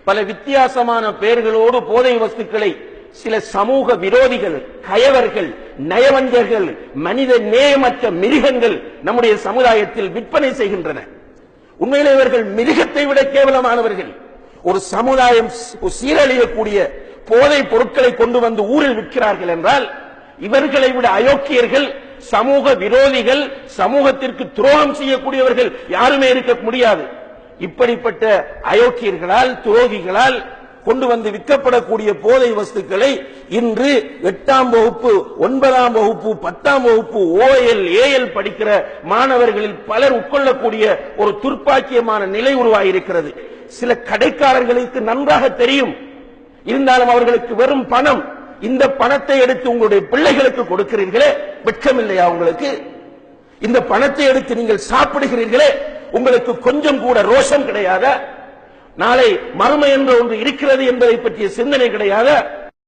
பல வித்தியாசமான பெயர்களோடு போதை வஸ்துக்களை சில சமூக விரோதிகள், கயவர்கள், நயவஞ்சர்கள், மனித நேயமற்ற மிருகங்கள் நம்முடைய சமுதாயத்தில் விற்பனை செய்கின்றன. உண்மையிலே இவர்கள் மிருகத்தை விட கேவலமானவர்கள். ஒரு சமுதாயம் சீரழியக்கூடிய போதை பொருட்களை கொண்டு வந்து ஊரில் விற்கிறார்கள் என்றால் இவர்களை விட அயோக்கியர்கள், சமூக விரோதிகள், சமூகத்திற்கு துரோகம் செய்யக்கூடியவர்கள் யாருமே இருக்க முடியாது. இப்படிப்பட்ட அயோக்கியர்களால், துரோகிகளால் கொண்டு வந்து விற்கப்படக்கூடிய போதை வஸ்துக்களை இன்று 8ஆம் வகுப்பு, 9ஆம் வகுப்பு, 10ஆம் வகுப்பு OL, AL படிக்கிற மாணவர்களில் பலர் உட்கொள்ளக்கூடிய ஒரு துர்ப்பாக்கியமான நிலை உருவாகியிருக்கிறது. சில கடைக்காரர்களுக்கு நன்றாக தெரியும், இருந்தாலும் அவர்களுக்கு வெறும் பணம். இந்த பணத்தை எடுத்து உங்களுடைய பிள்ளைகளுக்கு கொடுக்கிறீர்களே, வெட்கமில்லையா உங்களுக்கு? இந்த பணத்தை எடுத்து நீங்கள் சாப்பிடுகிறீர்களே, உங்களுக்கு கொஞ்சம் கூட ரோஷம் கிடையாதா? நாளை மறுமை என்ற ஒன்று இருக்கிறது என்பதை பற்றிய சிந்தனை கிடையாதா?